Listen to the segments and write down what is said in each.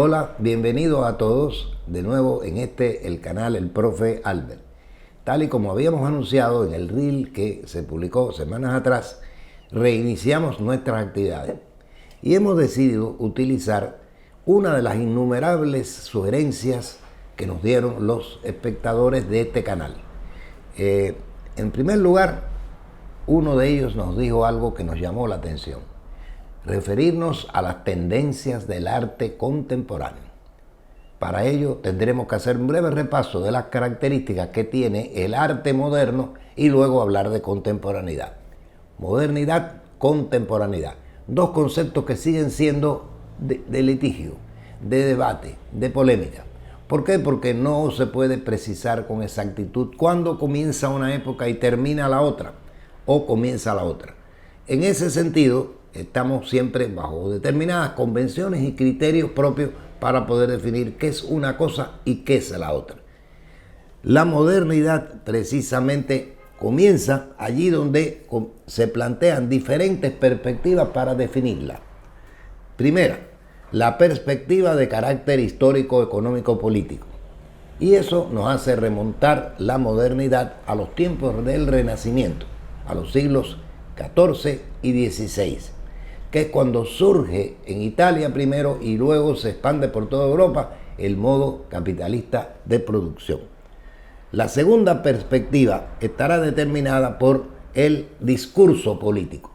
Hola, bienvenidos a todos de nuevo en el canal El Profe Albert. Tal y como habíamos anunciado en el reel que se publicó semanas atrás, reiniciamos nuestras actividades y hemos decidido utilizar una de las innumerables sugerencias que nos dieron los espectadores de este canal. En primer lugar, uno de ellos nos dijo algo que nos llamó la atención: referirnos a las tendencias del arte contemporáneo. Para ello tendremos que hacer un breve repaso de las características que tiene el arte moderno y luego hablar de contemporaneidad. Modernidad, contemporaneidad. Dos conceptos que siguen siendo de litigio, de debate, de polémica. ¿Por qué? Porque no se puede precisar con exactitud cuándo comienza una época y termina la otra, o comienza la otra. En ese sentido, estamos siempre bajo determinadas convenciones y criterios propios para poder definir qué es una cosa y qué es la otra. La modernidad precisamente comienza allí donde se plantean diferentes perspectivas para definirla. Primera, la perspectiva de carácter histórico, económico, político. Y eso nos hace remontar la modernidad a los tiempos del Renacimiento, a los siglos XIV y XVI, que es cuando surge en Italia primero y luego se expande por toda Europa el modo capitalista de producción. La segunda perspectiva estará determinada por el discurso político.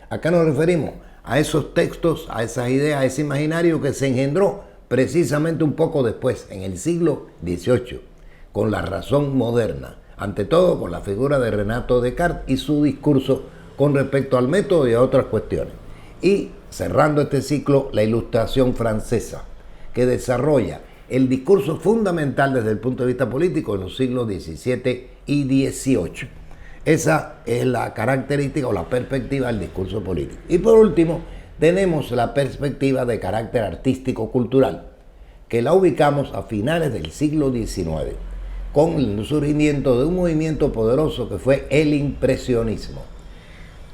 Acá nos referimos a esos textos, a esas ideas, a ese imaginario que se engendró precisamente un poco después, en el siglo XVIII, con la razón moderna, ante todo con la figura de Renato Descartes y su discurso con respecto al método y a otras cuestiones. Y cerrando este ciclo, la Ilustración francesa, que desarrolla el discurso fundamental desde el punto de vista político en los siglos XVII y XVIII. Esa es la característica o la perspectiva del discurso político. Y por último, tenemos la perspectiva de carácter artístico-cultural, que la ubicamos a finales del siglo XIX, con el surgimiento de un movimiento poderoso que fue el impresionismo.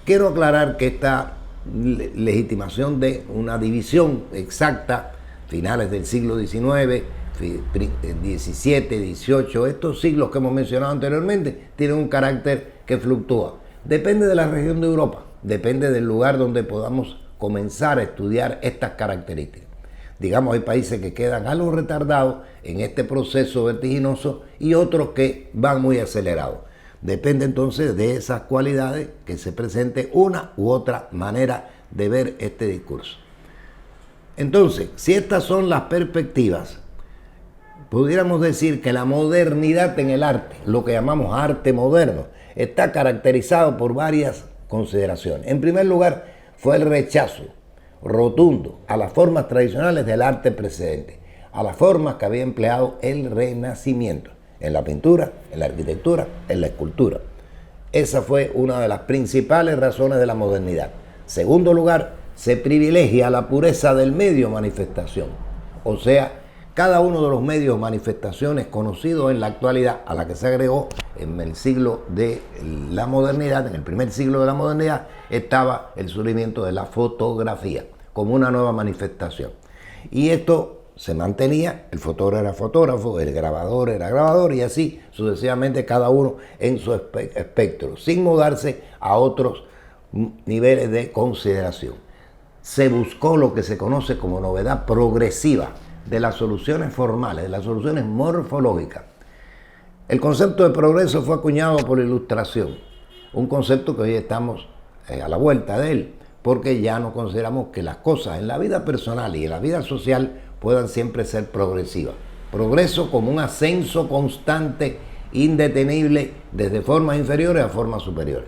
Quiero aclarar que esta legitimación de una división exacta, finales del siglo XIX, XVII, XVIII, estos siglos que hemos mencionado anteriormente, tienen un carácter que fluctúa. Depende de la región de Europa, depende del lugar donde podamos comenzar a estudiar estas características. Digamos, hay países que quedan algo retardados en este proceso vertiginoso y otros que van muy acelerados. Depende entonces de esas cualidades que se presente una u otra manera de ver este discurso. Entonces, si estas son las perspectivas, pudiéramos decir que la modernidad en el arte, lo que llamamos arte moderno, está caracterizado por varias consideraciones. En primer lugar, fue el rechazo rotundo a las formas tradicionales del arte precedente, a las formas que había empleado el Renacimiento, en la pintura, en la arquitectura, en la escultura. Esa fue una de las principales razones de la modernidad. Segundo lugar, se privilegia la pureza del medio manifestación. O sea, cada uno de los medios manifestaciones conocidos en la actualidad, a la que se agregó en el siglo de la modernidad, en el primer siglo de la modernidad, estaba el surgimiento de la fotografía como una nueva manifestación. Y esto se mantenía, el fotógrafo era fotógrafo, el grabador era grabador y así sucesivamente cada uno en su espectro, sin mudarse a otros niveles de consideración. Se buscó lo que se conoce como novedad progresiva de las soluciones formales, de las soluciones morfológicas. El concepto de progreso fue acuñado por la Ilustración, un concepto que hoy estamos a la vuelta de él, porque ya no consideramos que las cosas en la vida personal y en la vida social puedan siempre ser progresivas. Progreso como un ascenso constante, indetenible, desde formas inferiores a formas superiores.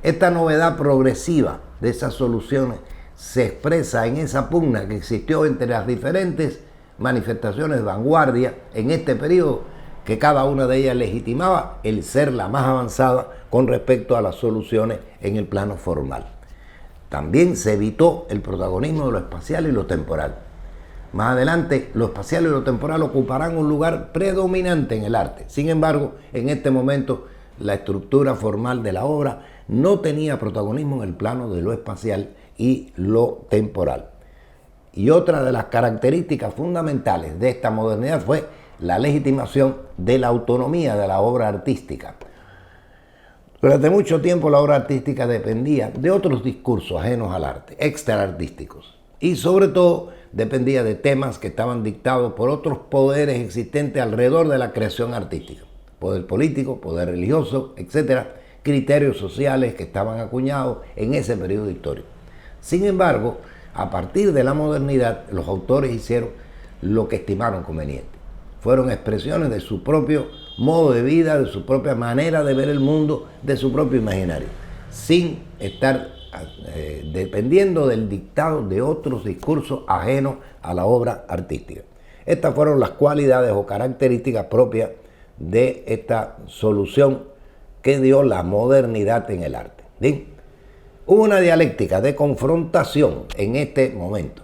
Esta novedad progresiva de esas soluciones se expresa en esa pugna que existió entre las diferentes manifestaciones de vanguardia en este periodo, que cada una de ellas legitimaba el ser la más avanzada con respecto a las soluciones en el plano formal. También se evitó el protagonismo de lo espacial y lo temporal. Más adelante, lo espacial y lo temporal ocuparán un lugar predominante en el arte. Sin embargo, en este momento, la estructura formal de la obra no tenía protagonismo en el plano de lo espacial y lo temporal. Y otra de las características fundamentales de esta modernidad fue la legitimación de la autonomía de la obra artística. Durante mucho tiempo la obra artística dependía de otros discursos ajenos al arte, extraartísticos, y sobre todo dependía de temas que estaban dictados por otros poderes existentes alrededor de la creación artística. Poder político, poder religioso, etcétera, criterios sociales que estaban acuñados en ese periodo histórico. Sin embargo, a partir de la modernidad, los autores hicieron lo que estimaron conveniente. Fueron expresiones de su propio modo de vida, de su propia manera de ver el mundo, de su propio imaginario, sin estar dependiendo del dictado de otros discursos ajenos a la obra artística. Estas fueron las cualidades o características propias de esta solución que dio la modernidad en el arte. ¿Sí? Hubo una dialéctica de confrontación en este momento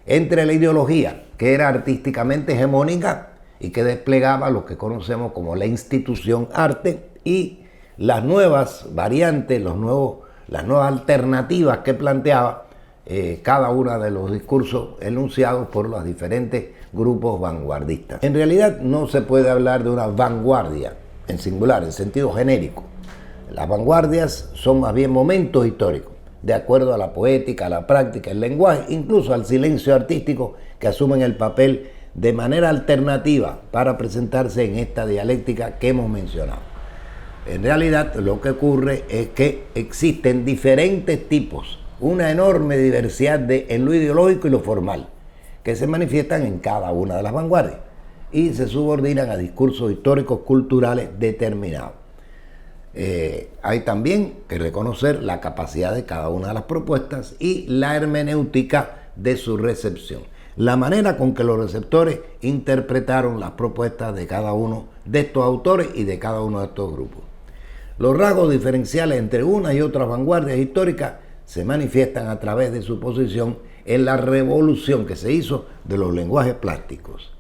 entre la ideología que era artísticamente hegemónica y que desplegaba lo que conocemos como la institución arte y las nuevas variantes, las nuevas alternativas que planteaba cada uno de los discursos enunciados por los diferentes grupos vanguardistas. En realidad no se puede hablar de una vanguardia en singular, en sentido genérico. Las vanguardias son más bien momentos históricos, de acuerdo a la poética, a la práctica, el lenguaje, incluso al silencio artístico que asumen el papel de manera alternativa para presentarse en esta dialéctica que hemos mencionado. En realidad lo que ocurre es que existen diferentes tipos, una enorme diversidad en lo ideológico y lo formal, que se manifiestan en cada una de las vanguardias y se subordinan a discursos históricos culturales determinados. Hay también que reconocer la capacidad de cada una de las propuestas y la hermenéutica de su recepción, la manera con que los receptores interpretaron las propuestas de cada uno de estos autores y de cada uno de estos grupos. Los rasgos diferenciales entre una y otras vanguardias históricas se manifiestan a través de su posición en la revolución que se hizo de los lenguajes plásticos.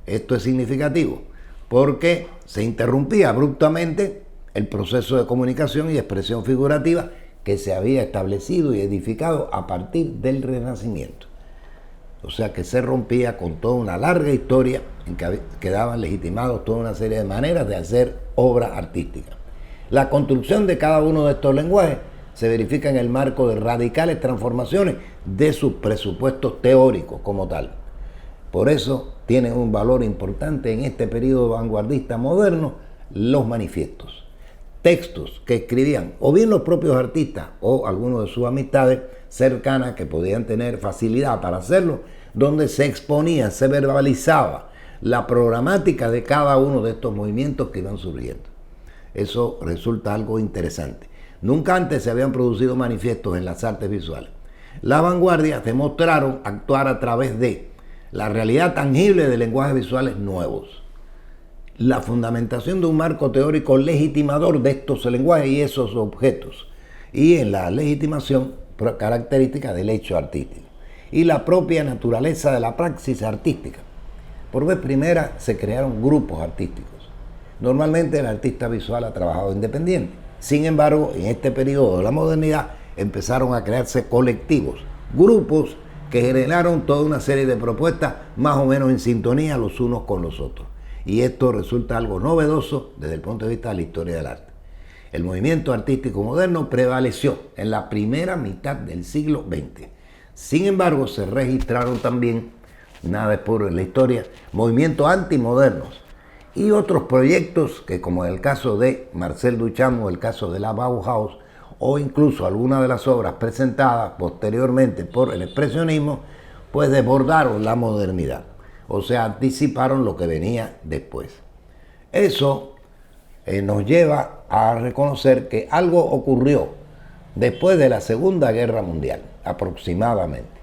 Esto es significativo porque se interrumpía abruptamente el proceso de comunicación y expresión figurativa que se había establecido y edificado a partir del Renacimiento. O sea que se rompía con toda una larga historia en que quedaban legitimados toda una serie de maneras de hacer obra artística. La construcción de cada uno de estos lenguajes se verifica en el marco de radicales transformaciones de sus presupuestos teóricos como tal. Por eso tienen un valor importante en este periodo vanguardista moderno los manifiestos, textos que escribían o bien los propios artistas o algunos de sus amistades cercanas que podían tener facilidad para hacerlo, donde se exponía, se verbalizaba la programática de cada uno de estos movimientos que iban surgiendo. Eso resulta algo interesante. Nunca antes se habían producido manifiestos en las artes visuales. Las vanguardias demostraron actuar a través de la realidad tangible de lenguajes visuales nuevos, la fundamentación de un marco teórico legitimador de estos lenguajes y esos objetos, y en la legitimación característica del hecho artístico, y la propia naturaleza de la praxis artística. Por vez primera se crearon grupos artísticos. Normalmente el artista visual ha trabajado independiente. Sin embargo, en este periodo de la modernidad empezaron a crearse colectivos, grupos que generaron toda una serie de propuestas más o menos en sintonía los unos con los otros. Y esto resulta algo novedoso desde el punto de vista de la historia del arte. El movimiento artístico moderno prevaleció en la primera mitad del siglo XX. Sin embargo, se registraron también, nada es puro en la historia, movimientos antimodernos y otros proyectos que, como en el caso de Marcel Duchamp o el caso de la Bauhaus, o incluso algunas de las obras presentadas posteriormente por el expresionismo, pues desbordaron la modernidad, o sea, anticiparon lo que venía después. Eso nos lleva a reconocer que algo ocurrió después de la Segunda Guerra Mundial, aproximadamente.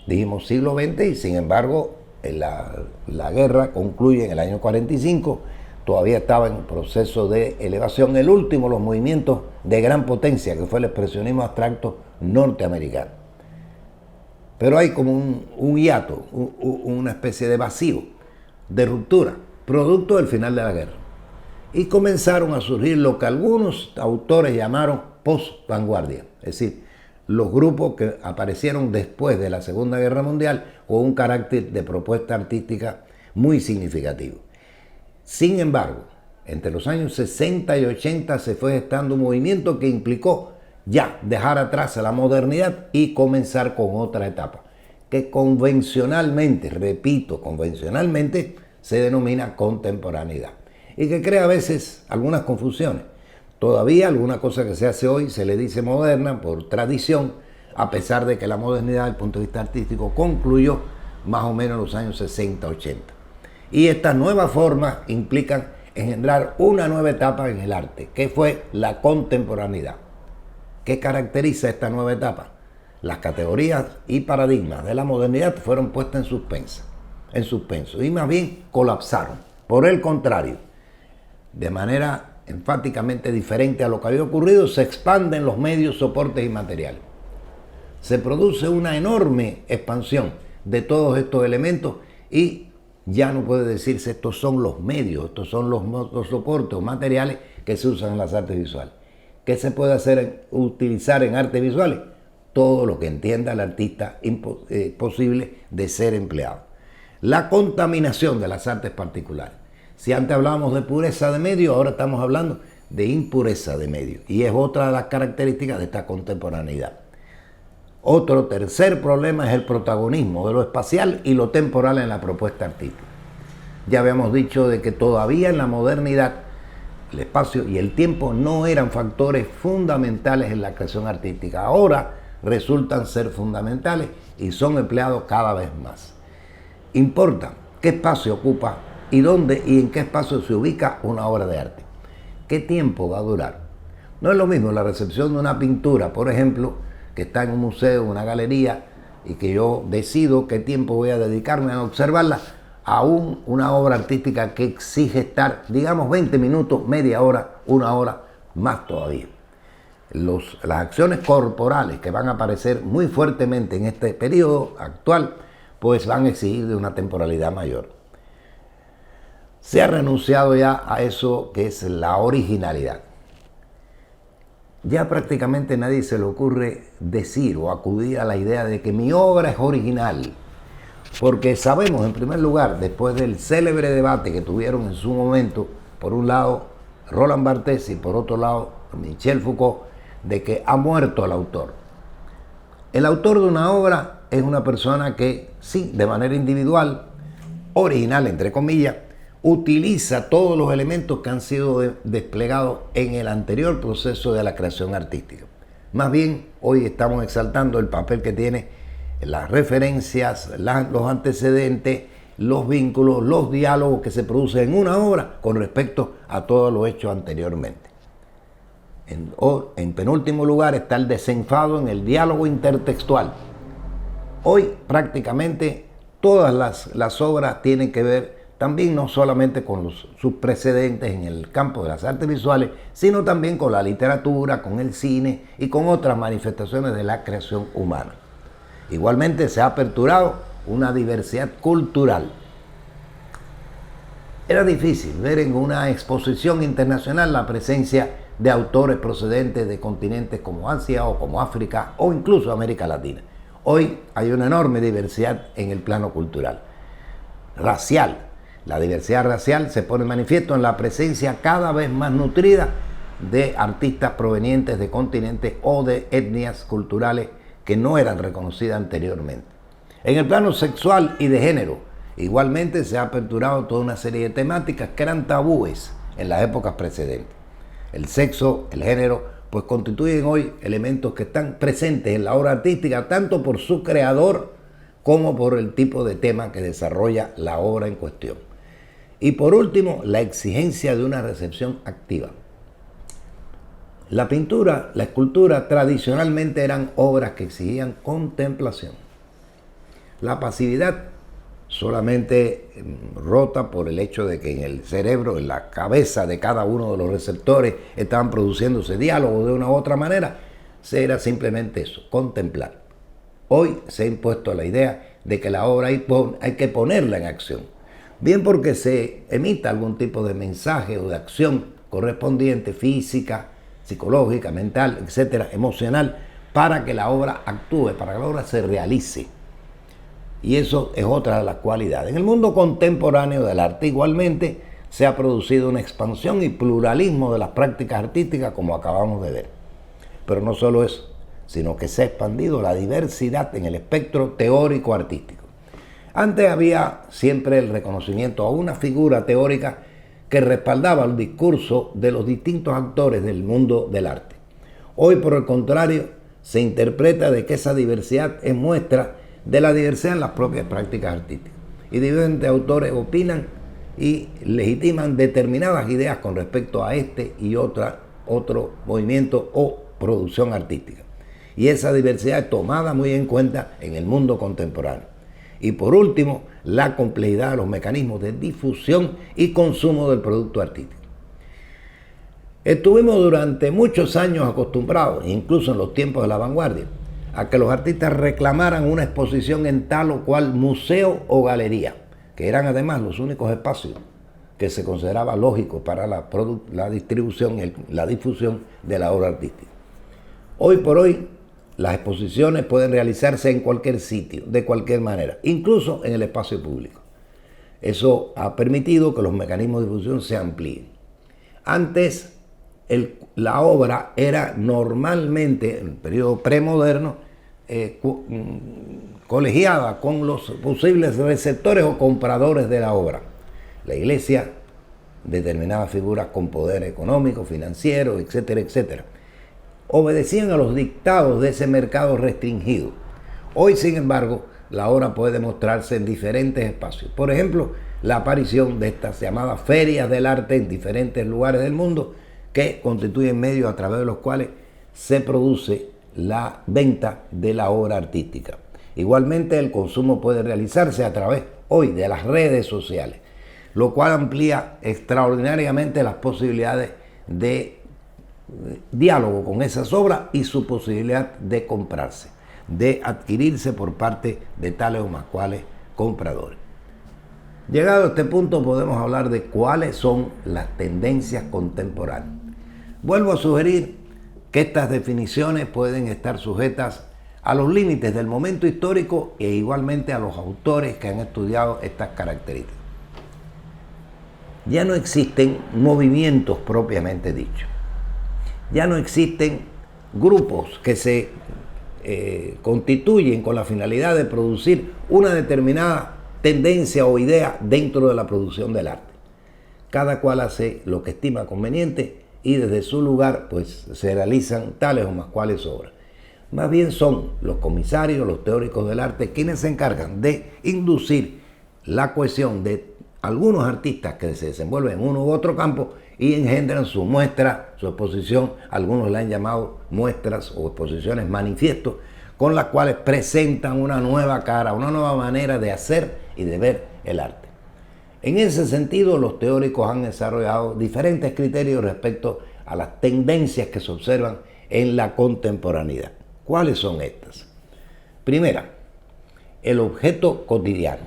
Dijimos siglo XX y sin embargo la guerra concluye en el año 45, todavía estaba en proceso de elevación, el último, los movimientos de gran potencia, que fue el expresionismo abstracto norteamericano. Pero hay como un hiato, una especie de vacío, de ruptura, producto del final de la guerra. Y comenzaron a surgir lo que algunos autores llamaron post-vanguardia, es decir, los grupos que aparecieron después de la Segunda Guerra Mundial con un carácter de propuesta artística muy significativo. Sin embargo, entre los años 60 y 80 se fue gestando un movimiento que implicó ya dejar atrás a la modernidad y comenzar con otra etapa, que convencionalmente, repito, convencionalmente se denomina contemporaneidad y que crea a veces algunas confusiones. Todavía alguna cosa que se hace hoy se le dice moderna por tradición, a pesar de que la modernidad desde el punto de vista artístico concluyó más o menos en los años 60-80. Y estas nuevas formas implican engendrar una nueva etapa en el arte, que fue la contemporaneidad. ¿Qué caracteriza esta nueva etapa? Las categorías y paradigmas de la modernidad fueron puestas en suspenso y más bien colapsaron. Por el contrario, de manera enfáticamente diferente a lo que había ocurrido, se expanden los medios, soportes y materiales. Se produce una enorme expansión de todos estos elementos y ya no puede decirse estos son los medios, estos son los soportes o materiales que se usan en las artes visuales. ¿Qué se puede utilizar en artes visuales? Todo lo que entienda el artista posible de ser empleado. La contaminación de las artes particulares. Si antes hablábamos de pureza de medio, ahora estamos hablando de impureza de medio. Y es otra de las características de esta contemporaneidad. Otro tercer problema es el protagonismo de lo espacial y lo temporal en la propuesta artística. Ya habíamos dicho de que todavía en la modernidad el espacio y el tiempo no eran factores fundamentales en la creación artística. Ahora resultan ser fundamentales y son empleados cada vez más. Importa qué espacio ocupa y dónde y en qué espacio se ubica una obra de arte. ¿Qué tiempo va a durar? No es lo mismo la recepción de una pintura, por ejemplo, que está en un museo, una galería, y que yo decido qué tiempo voy a dedicarme a observarla, a una obra artística que exige estar, digamos, 20 minutos, media hora, una hora, más todavía. Las acciones corporales que van a aparecer muy fuertemente en este periodo actual, pues van a exigir de una temporalidad mayor. Se ha renunciado ya a eso que es la originalidad. Ya prácticamente nadie se le ocurre decir o acudir a la idea de que mi obra es original, porque sabemos, en primer lugar, después del célebre debate que tuvieron en su momento, por un lado Roland Barthes y por otro lado Michel Foucault, de que ha muerto el autor. El autor de una obra es una persona que, sí, de manera individual, original, entre comillas, utiliza todos los elementos que han sido desplegados en el anterior proceso de la creación artística. Más bien, hoy estamos exaltando el papel que tiene las referencias, los antecedentes, los vínculos, los diálogos que se producen en una obra con respecto a todo lo hecho anteriormente. En penúltimo lugar está el desenfado en el diálogo intertextual. Hoy prácticamente todas las obras tienen que ver también no solamente con sus precedentes en el campo de las artes visuales, sino también con la literatura, con el cine y con otras manifestaciones de la creación humana. Igualmente se ha aperturado una diversidad cultural. Era difícil ver en una exposición internacional la presencia de autores procedentes de continentes como Asia o como África o incluso América Latina. Hoy hay una enorme diversidad en el plano cultural. Racial. La diversidad racial se pone manifiesto en la presencia cada vez más nutrida de artistas provenientes de continentes o de etnias culturales que no eran reconocidas anteriormente. En el plano sexual y de género, igualmente se ha aperturado toda una serie de temáticas que eran tabúes en las épocas precedentes. El sexo, el género, pues constituyen hoy elementos que están presentes en la obra artística, tanto por su creador como por el tipo de tema que desarrolla la obra en cuestión. Y por último, la exigencia de una recepción activa. La pintura, la escultura tradicionalmente eran obras que exigían contemplación. La pasividad solamente rota por el hecho de que en el cerebro, en la cabeza de cada uno de los receptores estaban produciéndose diálogos de una u otra manera, era simplemente eso, contemplar. Hoy se ha impuesto la idea de que la obra hay que ponerla en acción. Bien porque se emita algún tipo de mensaje o de acción correspondiente, física, psicológica, mental, etcétera, emocional, para que la obra actúe, para que la obra se realice. Y eso es otra de las cualidades. En el mundo contemporáneo del arte igualmente se ha producido una expansión y pluralismo de las prácticas artísticas, como acabamos de ver. Pero no solo eso, sino que se ha expandido la diversidad en el espectro teórico artístico. Antes había siempre el reconocimiento a una figura teórica que respaldaba el discurso de los distintos actores del mundo del arte. Hoy, por el contrario, se interpreta de que esa diversidad es muestra de la diversidad en las propias prácticas artísticas. Y diferentes autores opinan y legitiman determinadas ideas con respecto a este y otro movimiento o producción artística. Y esa diversidad es tomada muy en cuenta en el mundo contemporáneo. Y por último, la complejidad de los mecanismos de difusión y consumo del producto artístico. Estuvimos durante muchos años acostumbrados, incluso en los tiempos de la vanguardia, a que los artistas reclamaran una exposición en tal o cual museo o galería, que eran además los únicos espacios que se consideraba lógico para la distribución y la difusión de la obra artística. Hoy por hoy, las exposiciones pueden realizarse en cualquier sitio, de cualquier manera, incluso en el espacio público. Eso ha permitido que los mecanismos de difusión se amplíen. Antes, la obra era normalmente, en el periodo premoderno, colegiada con los posibles receptores o compradores de la obra. La iglesia determinaba figuras con poder económico, financiero, etcétera, etcétera. Obedecían a los dictados de ese mercado restringido. Hoy, sin embargo, la obra puede mostrarse en diferentes espacios. Por ejemplo, la aparición de estas llamadas ferias del arte en diferentes lugares del mundo, que constituyen medios a través de los cuales se produce la venta de la obra artística. Igualmente, el consumo puede realizarse a través hoy de las redes sociales, lo cual amplía extraordinariamente las posibilidades de diálogo con esas obras y su posibilidad de comprarse, de adquirirse por parte de tales o más cuales compradores. Llegado a este punto, podemos hablar de cuáles son las tendencias contemporáneas. Vuelvo a sugerir que estas definiciones pueden estar sujetas a los límites del momento histórico e igualmente a los autores que han estudiado estas características. Ya no existen movimientos propiamente dichos. Ya no existen grupos que se constituyen con la finalidad de producir una determinada tendencia o idea dentro de la producción del arte. Cada cual hace lo que estima conveniente y desde su lugar pues se realizan tales o más cuales obras. Más bien son los comisarios, los teóricos del arte, quienes se encargan de inducir la cohesión de algunos artistas que se desenvuelven en uno u otro campo y engendran su muestra, su exposición, algunos la han llamado muestras o exposiciones manifiestos, con las cuales presentan una nueva cara, una nueva manera de hacer y de ver el arte. En ese sentido, los teóricos han desarrollado diferentes criterios respecto a las tendencias que se observan en la contemporaneidad. ¿Cuáles son estas? Primera, el objeto cotidiano.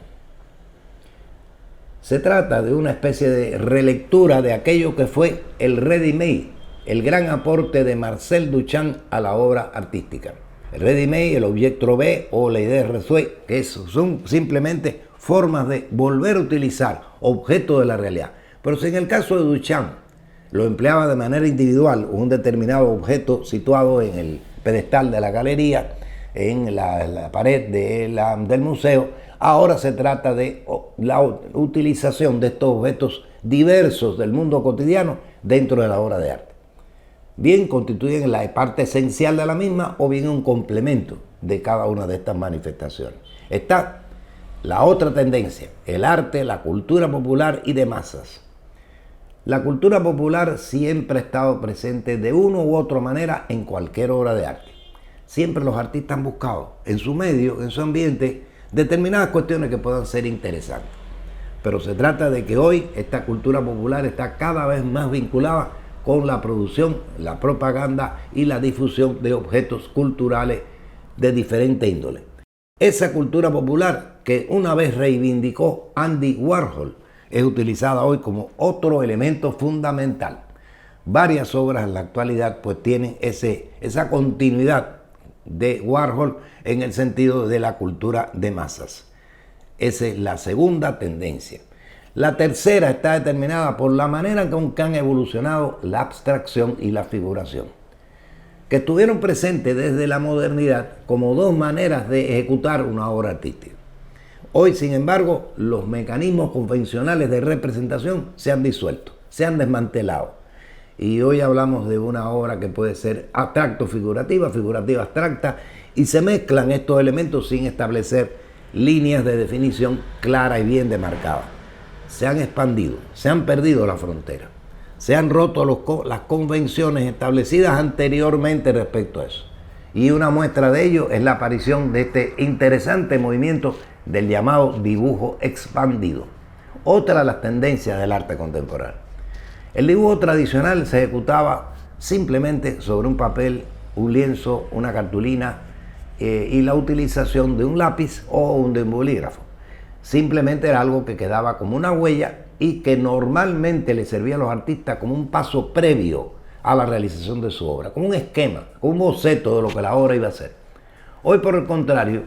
Se trata de una especie de relectura de aquello que fue el ready-made, el gran aporte de Marcel Duchamp a la obra artística. El ready-made, el objet trouvé o la idea reçue, que son simplemente formas de volver a utilizar objetos de la realidad. Pero si en el caso de Duchamp lo empleaba de manera individual, un determinado objeto situado en el pedestal de la galería, en la pared del museo, ahora se trata de la utilización de estos objetos diversos del mundo cotidiano dentro de la obra de arte. Bien constituyen la parte esencial de la misma o bien un complemento de cada una de estas manifestaciones. Está la otra tendencia, el arte, la cultura popular y de masas. La cultura popular siempre ha estado presente de una u otra manera en cualquier obra de arte. Siempre los artistas han buscado en su medio, en su ambiente, determinadas cuestiones que puedan ser interesantes. Pero se trata de que hoy esta cultura popular está cada vez más vinculada con la producción, la propaganda y la difusión de objetos culturales de diferente índole. Esa cultura popular que una vez reivindicó Andy Warhol es utilizada hoy como otro elemento fundamental. Varias obras en la actualidad pues tienen esa continuidad de Warhol en el sentido de la cultura de masas. Esa es la segunda tendencia. La tercera está determinada por la manera en que han evolucionado la abstracción y la figuración, que estuvieron presentes desde la modernidad como dos maneras de ejecutar una obra artística. Hoy, sin embargo, los mecanismos convencionales de representación se han disuelto, se han desmantelado. Y hoy hablamos de una obra que puede ser abstracto-figurativa, figurativa-abstracta, y se mezclan estos elementos sin establecer líneas de definición claras y bien demarcadas. Se han expandido, se han perdido las fronteras, se han roto las convenciones establecidas anteriormente respecto a eso. Y una muestra de ello es la aparición de este interesante movimiento del llamado dibujo expandido, otra de las tendencias del arte contemporáneo. El dibujo tradicional se ejecutaba simplemente sobre un papel, un lienzo, una cartulina y la utilización de un lápiz o de un bolígrafo. Simplemente era algo que quedaba como una huella y que normalmente le servía a los artistas como un paso previo a la realización de su obra, como un esquema, como un boceto de lo que la obra iba a ser. Hoy, por el contrario,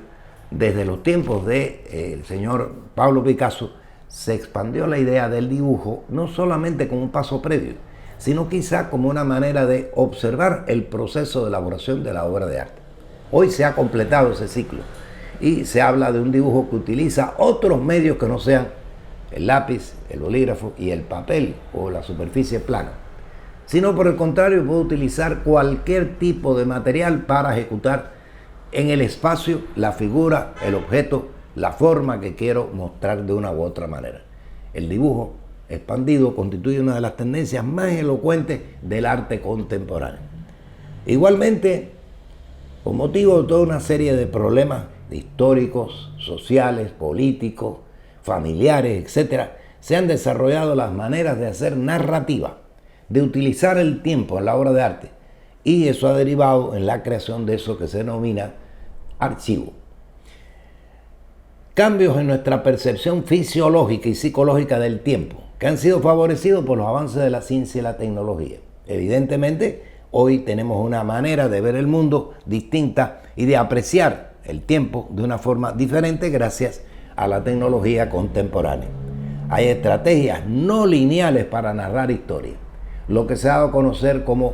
desde los tiempos del señor Pablo Picasso, se expandió la idea del dibujo no solamente como un paso previo, sino quizá como una manera de observar el proceso de elaboración de la obra de arte. Hoy se ha completado ese ciclo y se habla de un dibujo que utiliza otros medios que no sean el lápiz, el bolígrafo y el papel o la superficie plana, sino por el contrario puede utilizar cualquier tipo de material para ejecutar en el espacio la figura, el objeto, la forma que quiero mostrar de una u otra manera. El dibujo expandido constituye una de las tendencias más elocuentes del arte contemporáneo. Igualmente, con motivo de toda una serie de problemas históricos, sociales, políticos, familiares, etc., se han desarrollado las maneras de hacer narrativa, de utilizar el tiempo en la obra de arte, y eso ha derivado en la creación de eso que se denomina archivo. Cambios en nuestra percepción fisiológica y psicológica del tiempo, que han sido favorecidos por los avances de la ciencia y la tecnología. Evidentemente, hoy tenemos una manera de ver el mundo distinta y de apreciar el tiempo de una forma diferente gracias a la tecnología contemporánea. Hay estrategias no lineales para narrar historias, lo que se ha dado a conocer como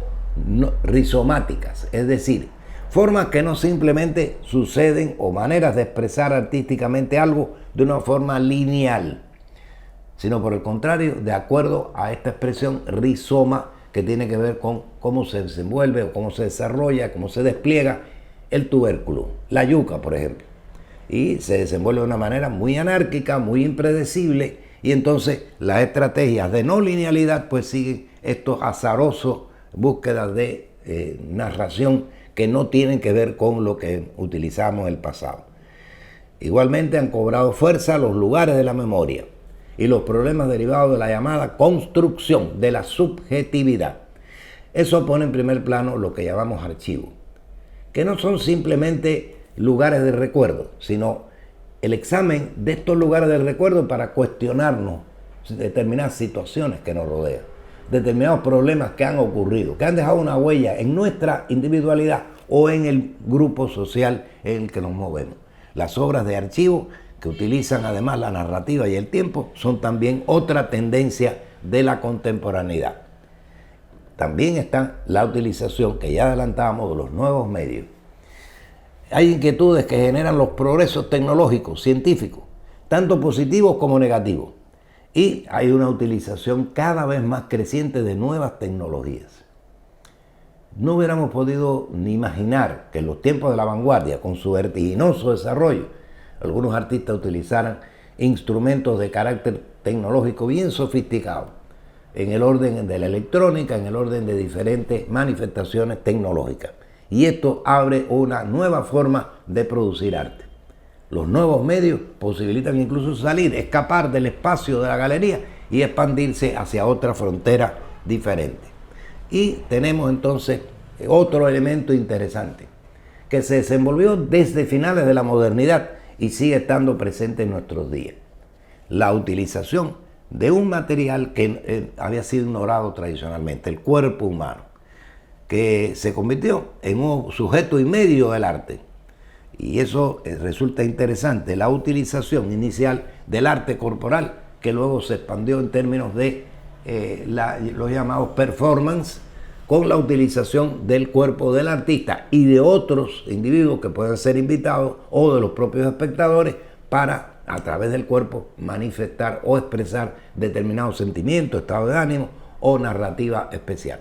rizomáticas, es decir, formas que no simplemente suceden o maneras de expresar artísticamente algo de una forma lineal, sino por el contrario, de acuerdo a esta expresión rizoma que tiene que ver con cómo se desenvuelve o cómo se desarrolla, cómo se despliega el tubérculo, la yuca, por ejemplo. Y se desenvuelve de una manera muy anárquica, muy impredecible, y entonces las estrategias de no linealidad pues siguen estos azarosos búsquedas de narración que no tienen que ver con lo que utilizamos en el pasado. Igualmente han cobrado fuerza los lugares de la memoria y los problemas derivados de la llamada construcción de la subjetividad. Eso pone en primer plano lo que llamamos archivos, que no son simplemente lugares de recuerdo, sino el examen de estos lugares de recuerdo para cuestionarnos determinadas situaciones que nos rodean, determinados problemas que han ocurrido, que han dejado una huella en nuestra individualidad o en el grupo social en el que nos movemos. Las obras de archivo, que utilizan además la narrativa y el tiempo, son también otra tendencia de la contemporaneidad. También está la utilización, que ya adelantábamos, de los nuevos medios. Hay inquietudes que generan los progresos tecnológicos, científicos, tanto positivos como negativos. Y hay una utilización cada vez más creciente de nuevas tecnologías. No hubiéramos podido ni imaginar que en los tiempos de la vanguardia, con su vertiginoso desarrollo, algunos artistas utilizaran instrumentos de carácter tecnológico bien sofisticados, en el orden de la electrónica, en el orden de diferentes manifestaciones tecnológicas. Y esto abre una nueva forma de producir arte. Los nuevos medios posibilitan incluso salir, escapar del espacio de la galería y expandirse hacia otra frontera diferente. Y tenemos entonces otro elemento interesante, que se desenvolvió desde finales de la modernidad y sigue estando presente en nuestros días. La utilización de un material que había sido ignorado tradicionalmente, el cuerpo humano, que se convirtió en un sujeto y medio del arte. Y eso resulta interesante, la utilización inicial del arte corporal, que luego se expandió en términos de los llamados performance, con la utilización del cuerpo del artista y de otros individuos que pueden ser invitados o de los propios espectadores para, a través del cuerpo, manifestar o expresar determinados sentimientos, estado de ánimo o narrativa especial.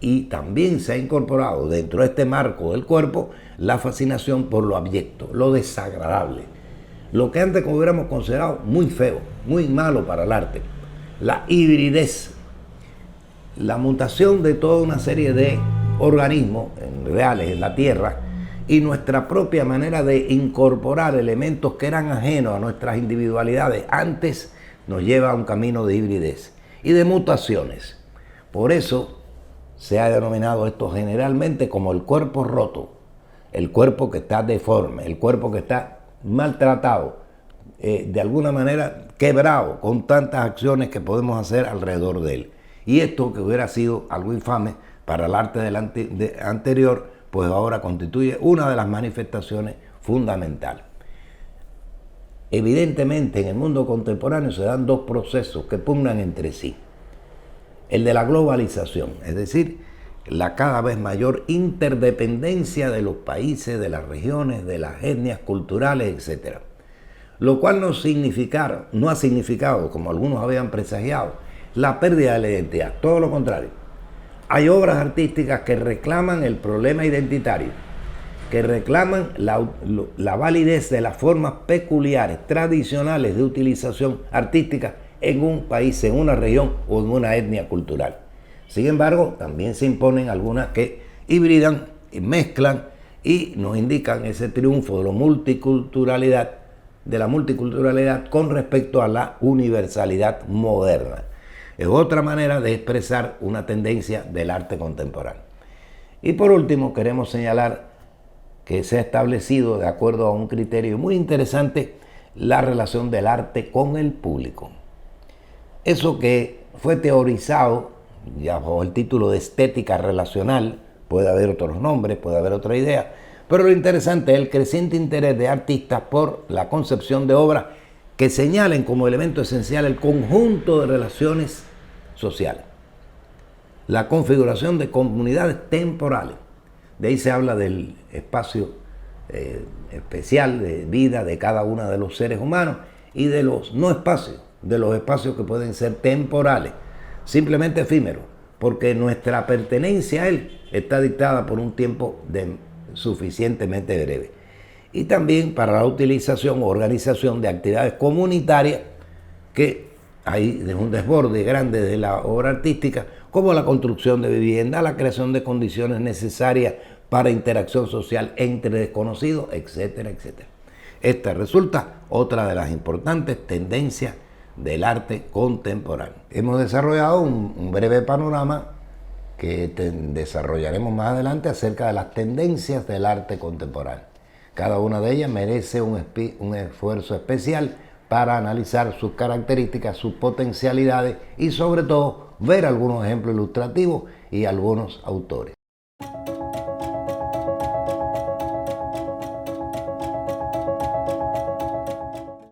Y también se ha incorporado dentro de este marco del cuerpo la fascinación por lo abyecto, lo desagradable, lo que antes hubiéramos considerado muy feo, muy malo para el arte, la hibridez, la mutación de toda una serie de organismos reales en la Tierra y nuestra propia manera de incorporar elementos que eran ajenos a nuestras individualidades antes nos lleva a un camino de hibridez y de mutaciones. Por eso se ha denominado esto generalmente como el cuerpo roto, el cuerpo que está deforme, el cuerpo que está maltratado, de alguna manera quebrado con tantas acciones que podemos hacer alrededor de él. Y esto, que hubiera sido algo infame para el arte anterior, pues ahora constituye una de las manifestaciones fundamentales. Evidentemente, en el mundo contemporáneo se dan dos procesos que pugnan entre sí. El de la globalización, es decir, la cada vez mayor interdependencia de los países, de las regiones, de las etnias culturales, etc. Lo cual no ha significado, como algunos habían presagiado, la pérdida de la identidad, todo lo contrario. Hay obras artísticas que reclaman el problema identitario, que reclaman la validez de las formas peculiares, tradicionales de utilización artística en un país, en una región o en una etnia cultural. Sin embargo, también se imponen algunas que hibridan y mezclan y nos indican ese triunfo de la multiculturalidad con respecto a la universalidad moderna. Es otra manera de expresar una tendencia del arte contemporáneo. Y por último, queremos señalar que se ha establecido, de acuerdo a un criterio muy interesante, la relación del arte con el público. Eso que fue teorizado ya bajo el título de estética relacional, puede haber otros nombres, puede haber otra idea, pero lo interesante es el creciente interés de artistas por la concepción de obras que señalen como elemento esencial el conjunto de relaciones sociales, la configuración de comunidades temporales. De ahí se habla del espacio especial de vida de cada uno de los seres humanos y de los no espacios, de los espacios que pueden ser temporales, simplemente efímeros, porque nuestra pertenencia a él está dictada por un tiempo suficientemente breve. Y también para la utilización o organización de actividades comunitarias que hay de un desborde grande de la obra artística, como la construcción de vivienda, la creación de condiciones necesarias para interacción social entre desconocidos, etcétera, etcétera. Esta resulta otra de las importantes tendencias del arte contemporáneo. Hemos desarrollado un breve panorama que desarrollaremos más adelante acerca de las tendencias del arte contemporáneo. Cada una de ellas merece un esfuerzo especial para analizar sus características, sus potencialidades y sobre todo ver algunos ejemplos ilustrativos y algunos autores.